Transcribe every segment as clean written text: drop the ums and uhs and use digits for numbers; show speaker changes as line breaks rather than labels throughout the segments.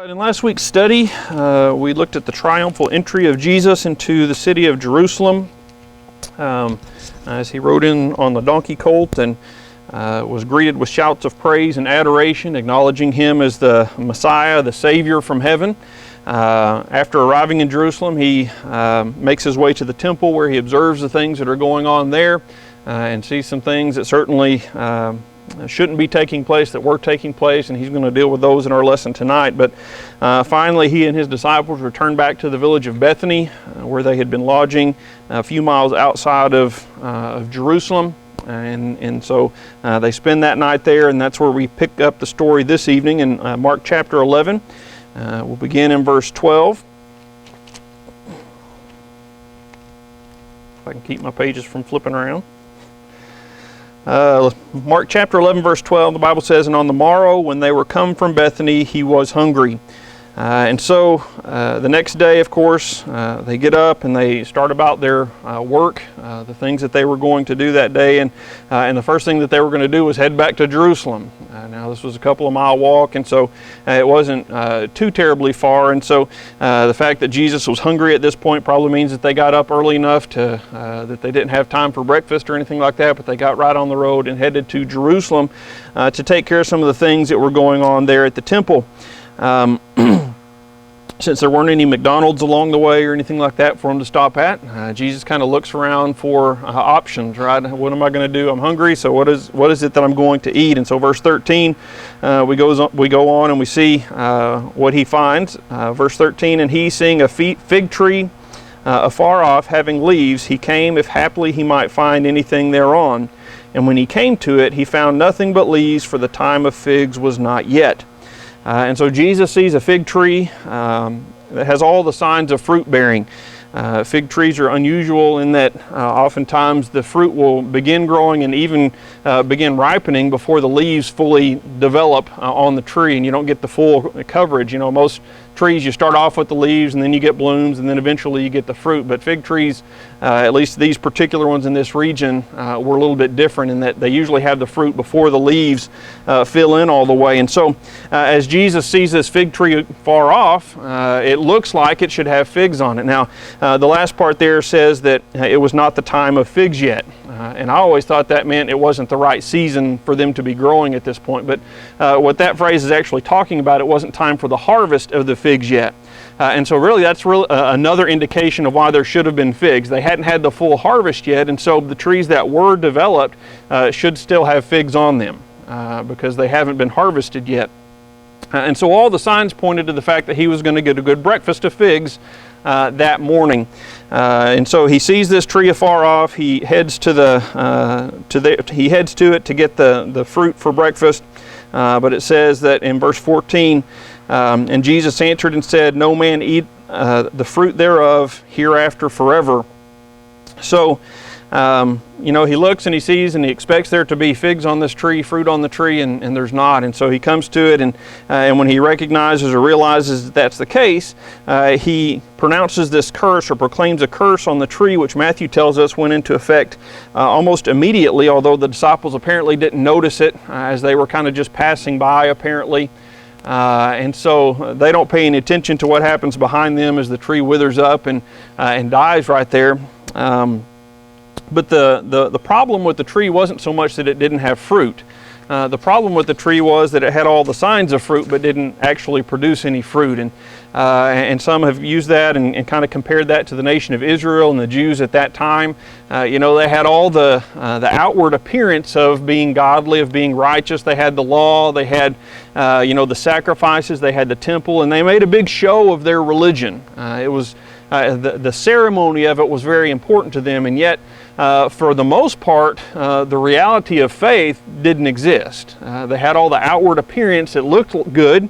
In last week's study, we looked at the triumphal entry of Jesus into the city of Jerusalem as he rode in on the donkey colt and was greeted with shouts of praise and adoration, acknowledging him as the Messiah, the Savior from heaven. After arriving in Jerusalem, he makes his way to the temple where he observes the things that are going on there and sees some things that certainly shouldn't be taking place, that were taking place, and he's going to deal with those in our lesson tonight. But finally, he and his disciples returned back to the village of Bethany, where they had been lodging a few miles outside of Jerusalem. And so they spend that night there, and that's where we pick up the story this evening in Mark chapter 11. We'll begin in verse 12. If I can keep my pages from flipping around. Mark chapter 11 verse 12, the Bible says, "And on the morrow when they were come from Bethany, he was hungry." And so the next day, of course, they get up and they start about their work, the things that they were going to do that day. And the first thing that they were going to do was head back to Jerusalem. Now this was a couple of mile walk, and so it wasn't too terribly far. And so the fact that Jesus was hungry at this point probably means that they got up early enough to that they didn't have time for breakfast or anything like that, but they got right on the road and headed to Jerusalem to take care of some of the things that were going on there at the temple. Since there weren't any McDonald's along the way or anything like that for them to stop at, Jesus kind of looks around for options, right? What am I going to do? I'm hungry, so what is it that I'm going to eat? And so verse 13, we go on and we see what he finds. Verse 13, "And he, seeing a fig tree afar off, having leaves, he came, if haply he might find anything thereon. And when he came to it, he found nothing but leaves, for the time of figs was not yet." And so Jesus sees a fig tree that has all the signs of fruit bearing. Fig trees are unusual in that oftentimes the fruit will begin growing and even begin ripening before the leaves fully develop on the tree, and you don't get the full coverage. You know, most trees you start off with the leaves and then you get blooms and then eventually you get the fruit. But fig trees, at least these particular ones in this region, were a little bit different in that they usually have the fruit before the leaves fill in all the way. And so as Jesus sees this fig tree far off, it looks like it should have figs on it. Now the last part there says that it was not the time of figs yet. And I always thought that meant it wasn't the right season for them to be growing at this point. But what that phrase is actually talking about, it wasn't time for the harvest of the figs yet. And so really that's another indication of why there should have been figs. They hadn't had the full harvest yet, and so the trees that were developed should still have figs on them because they haven't been harvested yet. And so all the signs pointed to the fact that he was going to get a good breakfast of figs that morning. And so he sees this tree afar off. He heads to it to get the fruit for breakfast. But it says that in verse 14, "And Jesus answered and said, No man eat the fruit thereof hereafter forever." So he looks and he sees and he expects there to be figs on this tree, fruit on the tree, and there's not. And so he comes to it, and when he recognizes or realizes that that's the case, he pronounces this curse or proclaims a curse on the tree, which Matthew tells us went into effect almost immediately, although the disciples apparently didn't notice it as they were kind of just passing by apparently. And so they don't pay any attention to what happens behind them as the tree withers up and dies right there. But the problem with the tree wasn't so much that it didn't have fruit. The problem with the tree was that it had all the signs of fruit but didn't actually produce any fruit. And some have used that and kind of compared that to the nation of Israel and the Jews at that time. They had all the outward appearance of being godly, of being righteous. They had the law, they had the sacrifices, they had the temple, and they made a big show of their religion. It was the ceremony of it was very important to them, and yet for the most part, the reality of faith didn't exist. They had all the outward appearance. It looked good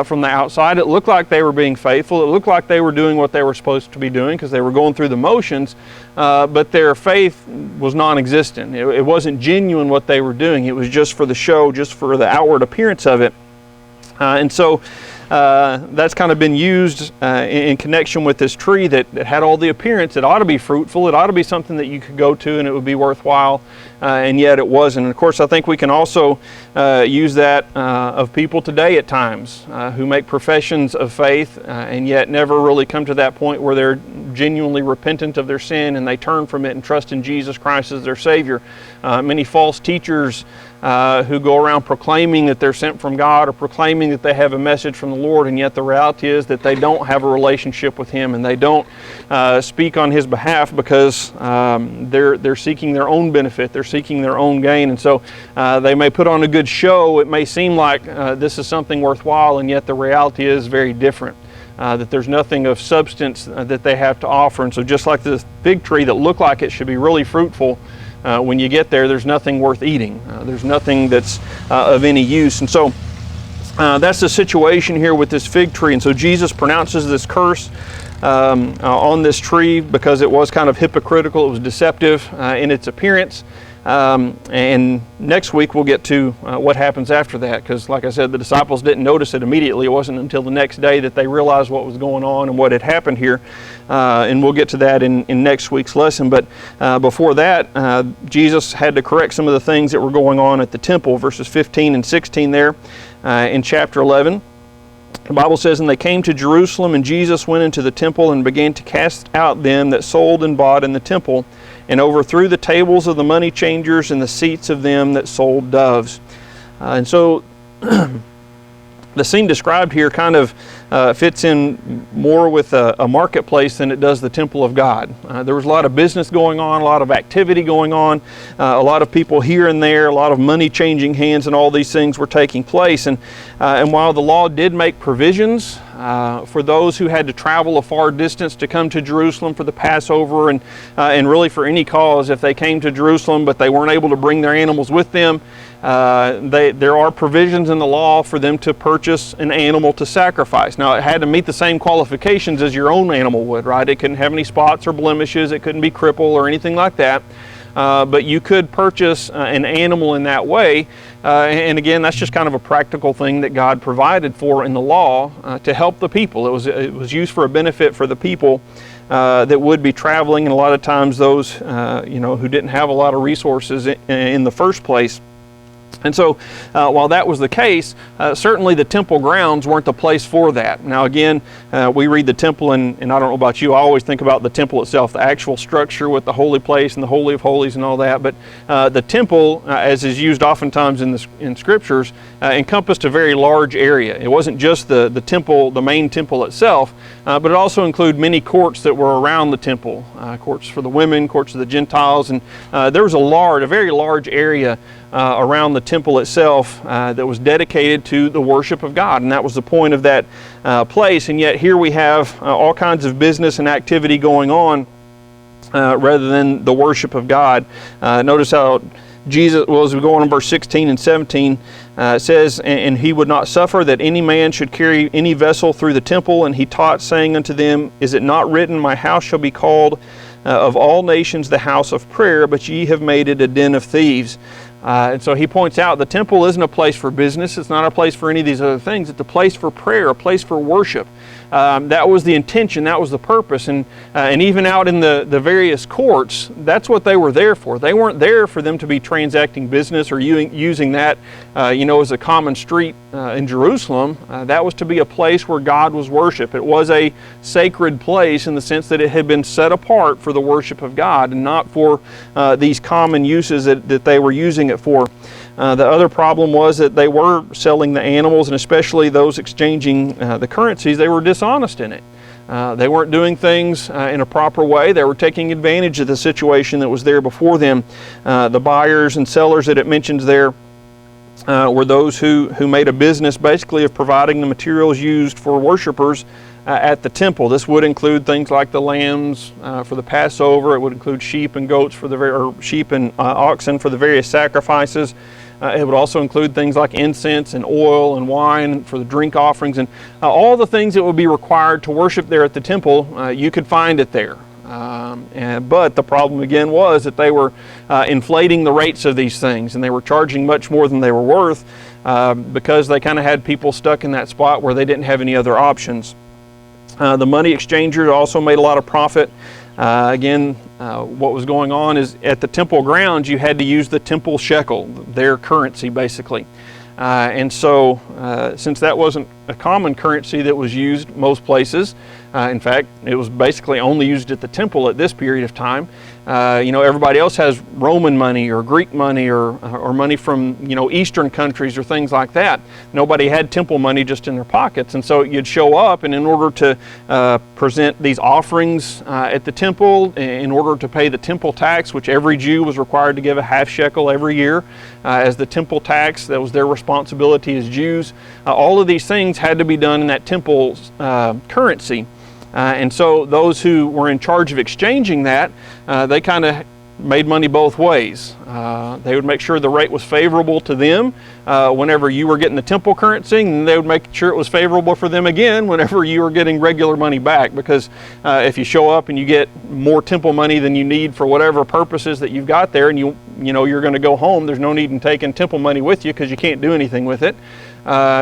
from the outside. It looked like they were being faithful. It looked like they were doing what they were supposed to be doing because they were going through the motions, but their faith was non-existent. It wasn't genuine what they were doing. It was just for the show, just for the outward appearance of it. And so that's kind of been used in connection with this tree that had all the appearance. It ought to be fruitful. It ought to be something that you could go to and it would be worthwhile, and yet it wasn't. And of course, I think we can also use that of people today at times who make professions of faith and yet never really come to that point where they're genuinely repentant of their sin and they turn from it and trust in Jesus Christ as their Savior. Many false teachers who go around proclaiming that they're sent from God or proclaiming that they have a message from the Lord, and yet the reality is that they don't have a relationship with Him and they don't speak on His behalf because they're seeking their own benefit, they're seeking their own gain, and so they may put on a good show. It may seem like this is something worthwhile, and yet the reality is very different. That there's nothing of substance that they have to offer. And so just like this fig tree that looked like it should be really fruitful, when you get there, there's nothing worth eating. There's nothing that's of any use. And so that's the situation here with this fig tree. And so Jesus pronounces this curse on this tree because it was kind of hypocritical. It was deceptive in its appearance. And next week we'll get to what happens after that, because like I said, the disciples didn't notice it immediately. It wasn't until the next day that they realized what was going on and what had happened here, and we'll get to that in next week's lesson. But before that, Jesus had to correct some of the things that were going on at the temple. Verses 15 and 16 there in chapter 11. The Bible says, "And they came to Jerusalem, and Jesus went into the temple and began to cast out them that sold and bought in the temple, and overthrew the tables of the money changers and the seats of them that sold doves." And so the scene described here kind of fits in more with a marketplace than it does the temple of God. There was a lot of business going on, a lot of activity going on, a lot of people here and there, a lot of money changing hands, and all these things were taking place. And while the law did make provisions for those who had to travel a far distance to come to Jerusalem for the Passover, and really for any cause, if they came to Jerusalem but they weren't able to bring their animals with them, there are provisions in the law for them to purchase an animal to sacrifice. Now, it had to meet the same qualifications as your own animal would, right? It couldn't have any spots or blemishes. It couldn't be crippled or anything like that. But you could purchase an animal in that way. And again, that's just kind of a practical thing that God provided for in the law to help the people. It was used for a benefit for the people that would be traveling, and a lot of times those who didn't have a lot of resources in the first place. And so while that was the case, certainly the temple grounds weren't the place for that. Now again, we read the temple, and I don't know about you, I always think about the temple itself, the actual structure with the holy place and the Holy of Holies and all that. But the temple, as is used oftentimes in scriptures, encompassed a very large area. It wasn't just the temple, the main temple itself, but it also included many courts that were around the temple, courts for the women, courts of the Gentiles, and there was a very large area around the temple itself that was dedicated to the worship of God, and that was the point of that place. And yet here we have all kinds of business and activity going on rather than the worship of God. Notice how Jesus, as we go on in verse 16 and 17, says, "And he would not suffer that any man should carry any vessel through the temple, and he taught, saying unto them, Is it not written, My house shall be called of all nations the house of prayer, but ye have made it a den of thieves." And so he points out the temple isn't a place for business. It's not a place for any of these other things. It's a place for prayer, a place for worship. That was the intention. That was the purpose. And even out in the various courts, that's what they were there for. They weren't there for them to be transacting business or using that, as a common street in Jerusalem. That was to be a place where God was worshiped. It was a sacred place in the sense that it had been set apart for the worship of God and not for these common uses that they were using it for. The other problem was that they were selling the animals, and especially those exchanging the currencies, they were dishonest in it. They weren't doing things in a proper way. They were taking advantage of the situation that was there before them. The buyers and sellers that it mentions there were those who made a business basically of providing the materials used for worshipers at the temple. This would include things like the lambs for the Passover. It would include sheep and goats sheep and oxen for the various sacrifices. It would also include things like incense and oil and wine for the drink offerings, and all the things that would be required to worship there at the temple. You could find it there. But the problem again was that they were inflating the rates of these things, and they were charging much more than they were worth. because they kind of had people stuck in that spot where they didn't have any other options. The money exchangers also made a lot of profit. Again, what was going on is at the temple grounds, you had to use the temple shekel, their currency basically. And so since that wasn't a common currency that was used most places, in fact, it was basically only used at the temple at this period of time. Everybody else has Roman money or Greek money or money from, Eastern countries or things like that. Nobody had temple money just in their pockets. And so you'd show up, and in order to present these offerings at the temple, in order to pay the temple tax, which every Jew was required to give a half shekel every year as the temple tax, that was their responsibility as Jews. All of these things had to be done in that temple's currency. And so those who were in charge of exchanging that, they kind of made money both ways. They would make sure the rate was favorable to them whenever you were getting the temple currency, and they would make sure it was favorable for them again whenever you were getting regular money back, because if you show up and you get more temple money than you need for whatever purposes that you've got there, and you're going to go home, there's no need in taking temple money with you because you can't do anything with it.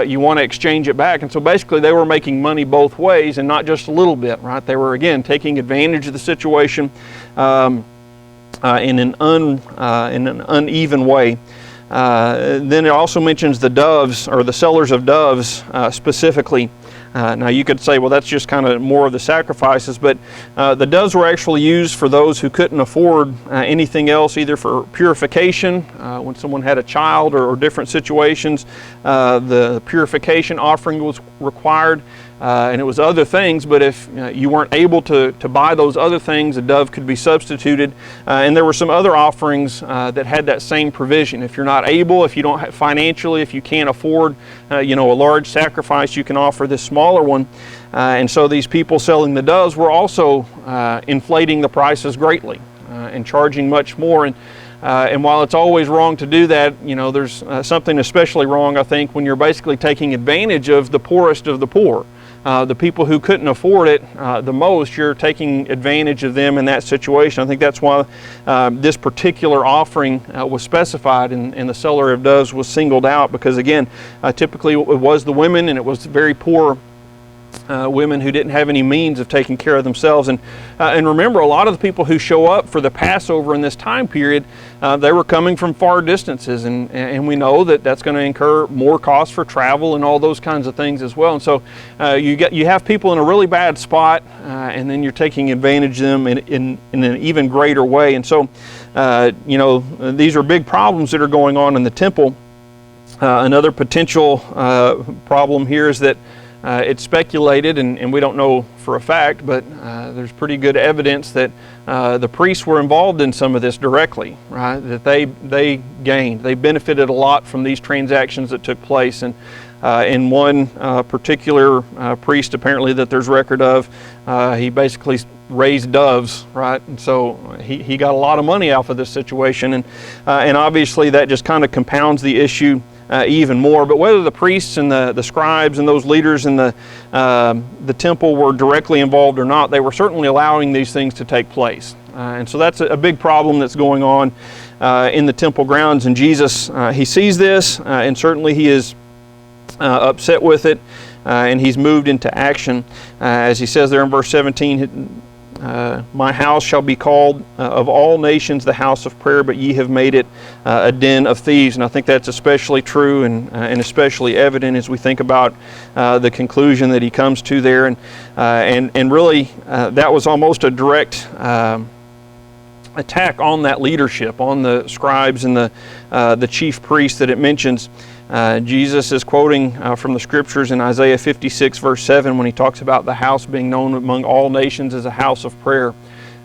You want to exchange it back. And so basically they were making money both ways, and not just a little bit, right? They were, again, taking advantage of the situation in an uneven way. Then it also mentions the doves, or the sellers of doves specifically. Now you could say, well, that's just kind of more of the sacrifices, but the doves were actually used for those who couldn't afford anything else, either for purification, when someone had a child, or different situations. The purification offering was required, and it was other things, but if you weren't able to buy those other things, a dove could be substituted. And there were some other offerings that had that same provision. If you're not able, if you don't have financially, if you can't afford a large sacrifice, you can offer this smaller one. And so these people selling the doves were also inflating the prices greatly and charging much more. And while it's always wrong to do that, there's something especially wrong, I think, when you're basically taking advantage of the poorest of the poor. The people who couldn't afford it the most, you're taking advantage of them in that situation. I think that's why this particular offering was specified, and the seller of doves was singled out, because again, typically it was the women, and it was very poor women who didn't have any means of taking care of themselves. And remember, a lot of the people who show up for the Passover in this time period, they were coming from far distances, and we know that that's going to incur more costs for travel and all those kinds of things as well. And so you have people in a really bad spot, and then you're taking advantage of them in an even greater way. And so these are big problems that are going on in the temple. Another potential problem here is that it's speculated, and we don't know for a fact, but there's pretty good evidence that the priests were involved in some of this directly, right? That they gained, they benefited a lot from these transactions that took place. And in one particular priest, apparently, that there's record of, he basically raised doves, right? And so he got a lot of money out of this situation, and obviously that just kind of compounds the issue even more. But whether the priests and the scribes and those leaders in the temple were directly involved or not, they were certainly allowing these things to take place. And so that's a big problem that's going on in the temple grounds. And Jesus, he sees this, and certainly he is upset with it, and he's moved into action. As he says there in verse 17, my house shall be called of all nations the house of prayer, but ye have made it a den of thieves. And I think that's especially true and especially evident as we think about the conclusion that he comes to there. And really that was almost a direct attack on that leadership, on the scribes and the chief priests that it mentions. Jesus is quoting from the scriptures in Isaiah 56 verse 7 when he talks about the house being known among all nations as a house of prayer.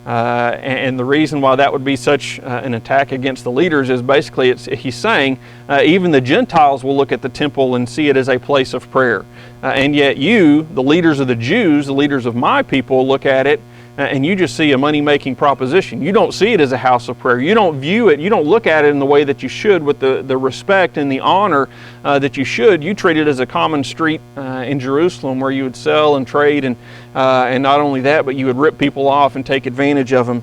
And the reason why that would be such an attack against the leaders is basically he's saying even the Gentiles will look at the temple and see it as a place of prayer. And yet you, the leaders of the Jews, the leaders of my people, look at it and you just see a money-making proposition. You don't see it as a house of prayer. You don't view it, you don't look at it in the way that you should, with the respect and the honor that you should. You treat it as a common street in Jerusalem where you would sell and trade, and not only that, but you would rip people off and take advantage of them.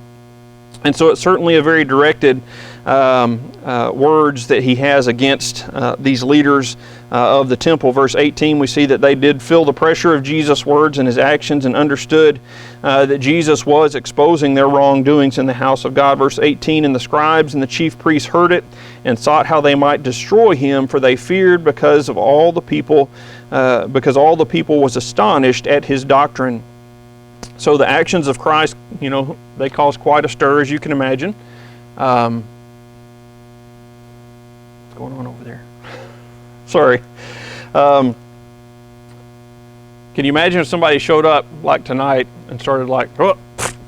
And so it's certainly a very directed words that he has against these leaders of the temple. Verse 18, we see that they did feel the pressure of Jesus' words and his actions and understood that Jesus was exposing their wrongdoings in the house of God. Verse 18, and the scribes and the chief priests heard it and sought how they might destroy him, for they feared because all the people was astonished at his doctrine. So the actions of Christ, they caused quite a stir, as you can imagine. What's going on over there? Sorry. Can you imagine if somebody showed up like tonight and started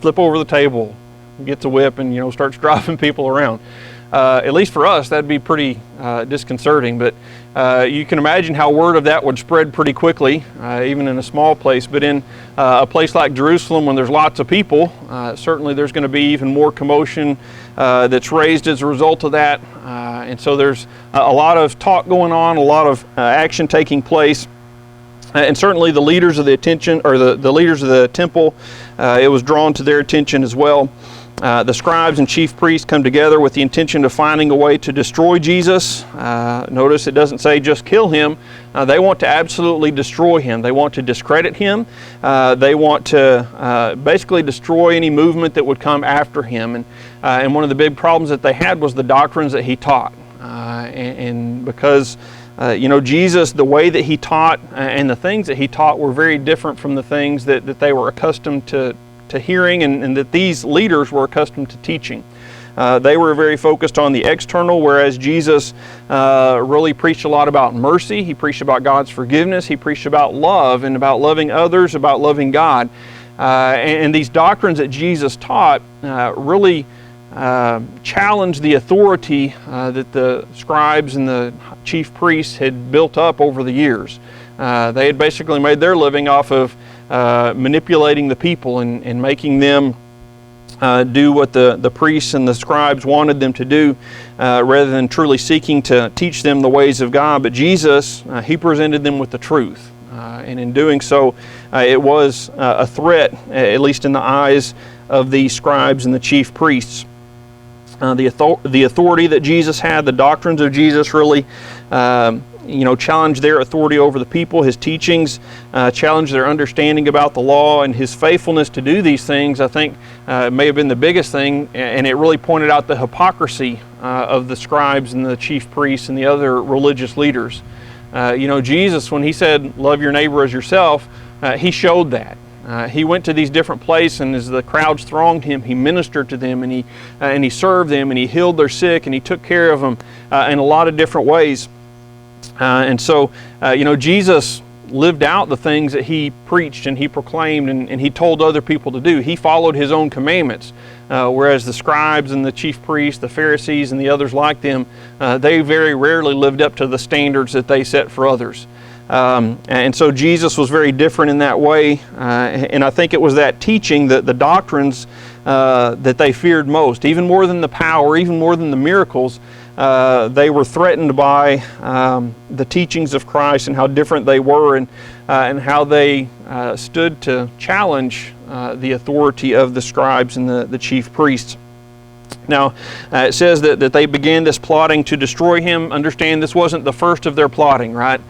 flip over the table, gets a whip, and starts driving people around? At least for us, that'd be pretty disconcerting. But you can imagine how word of that would spread pretty quickly, even in a small place. But in a place like Jerusalem, when there's lots of people, certainly there's going to be even more commotion that's raised as a result of that. And so there's a lot of talk going on, a lot of action taking place. And certainly the leaders of the leaders of the temple, it was drawn to their attention as well. The scribes and chief priests come together with the intention of finding a way to destroy Jesus. Notice it doesn't say just kill him. They want to absolutely destroy him. They want to discredit him. They want to basically destroy any movement that would come after him. And one of the big problems that they had was the doctrines that he taught. And because Jesus, the way that he taught and the things that he taught were very different from the things that they were accustomed to hearing and that these leaders were accustomed to teaching. They were very focused on the external, whereas Jesus really preached a lot about mercy. He preached about God's forgiveness. He preached about love and about loving others, about loving God. And these doctrines that Jesus taught really challenged the authority that the scribes and the chief priests had built up over the years. They had basically made their living off of manipulating the people and making them do what the priests and the scribes wanted them to do rather than truly seeking to teach them the ways of God. But Jesus, he presented them with the truth. And in doing so, it was a threat, at least in the eyes of the scribes and the chief priests. The authority that Jesus had, the doctrines of Jesus really challenged their authority over the people. His teachings challenged their understanding about the law, and his faithfulness to do these things, I think, may have been the biggest thing, and it really pointed out the hypocrisy of the scribes and the chief priests and the other religious leaders. Jesus, when he said, love your neighbor as yourself, he showed that. He went to these different places, and as the crowds thronged him, he ministered to them, and he served them, and he healed their sick, and he took care of them in a lot of different ways. And so, Jesus lived out the things that he preached and he proclaimed and he told other people to do. He followed his own commandments, whereas the scribes and the chief priests, the Pharisees and the others like them, they very rarely lived up to the standards that they set for others. And so Jesus was very different in that way, and I think it was that teaching, the doctrines that they feared most, even more than the power, even more than the miracles. They were threatened by the teachings of Christ and how different they were, and how they stood to challenge the authority of the scribes and the chief priests. Now, it says that they began this plotting to destroy him. Understand, this wasn't the first of their plotting, right?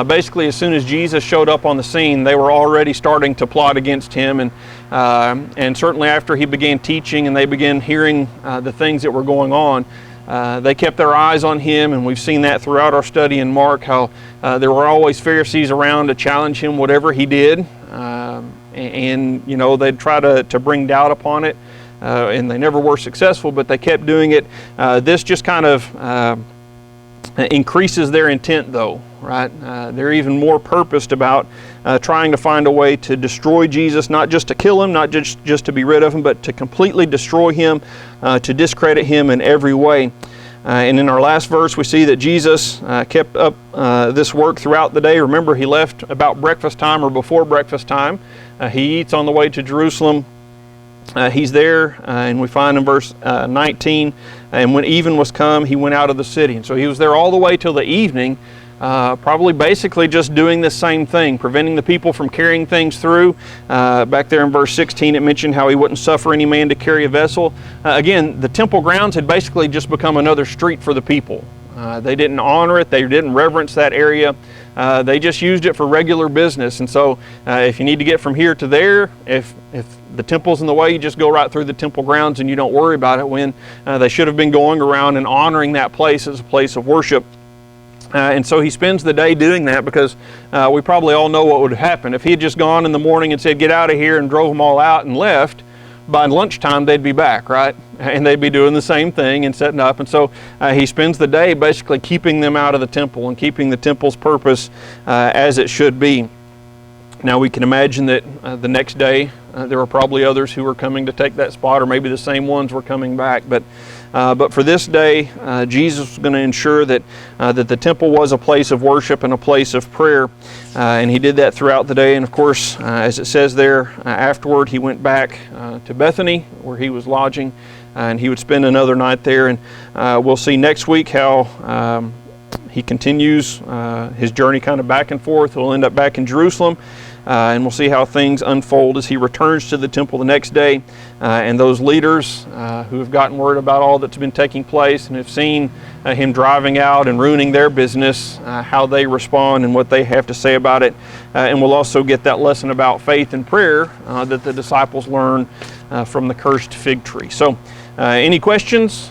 Basically, as soon as Jesus showed up on the scene, they were already starting to plot against him, and certainly after he began teaching and they began hearing the things that were going on, they kept their eyes on him, and we've seen that throughout our study in Mark, how there were always Pharisees around to challenge him whatever he did, and they'd try to bring doubt upon it, and they never were successful, but they kept doing it. This just kind of increases their intent, though, right? They're even more purposed about trying to find a way to destroy Jesus, not just to kill him, not just to be rid of him, but to completely destroy him, to discredit him in every way. And in our last verse, we see that Jesus kept up this work throughout the day. Remember, he left about breakfast time or before breakfast time. He eats on the way to Jerusalem. He's there, and we find in verse 19, and when even was come, he went out of the city. And so he was there all the way till the evening, probably basically just doing the same thing, preventing the people from carrying things through. Back there in verse 16, it mentioned how he wouldn't suffer any man to carry a vessel. Again, the temple grounds had basically just become another street for the people. They didn't honor it. They didn't reverence that area. They just used it for regular business. And so if you need to get from here to there, if the temple's in the way, you just go right through the temple grounds and you don't worry about it, when they should have been going around and honoring that place as a place of worship. And so he spends the day doing that, because we probably all know what would happen. If he had just gone in the morning and said, get out of here, and drove them all out and left, by lunchtime they'd be back, right? And they'd be doing the same thing and setting up. And so he spends the day basically keeping them out of the temple and keeping the temple's purpose as it should be. Now we can imagine that the next day there were probably others who were coming to take that spot, or maybe the same ones were coming back. But for this day, Jesus was going to ensure that the temple was a place of worship and a place of prayer. And he did that throughout the day. And of course, as it says there, afterward he went back to Bethany, where he was lodging, and he would spend another night there. And we'll see next week how he continues his journey kind of back and forth. He'll end up back in Jerusalem. And we'll see how things unfold as he returns to the temple the next day. And those leaders who have gotten word about all that's been taking place and have seen him driving out and ruining their business, how they respond and what they have to say about it. And we'll also get that lesson about faith and prayer that the disciples learn from the cursed fig tree. So any questions?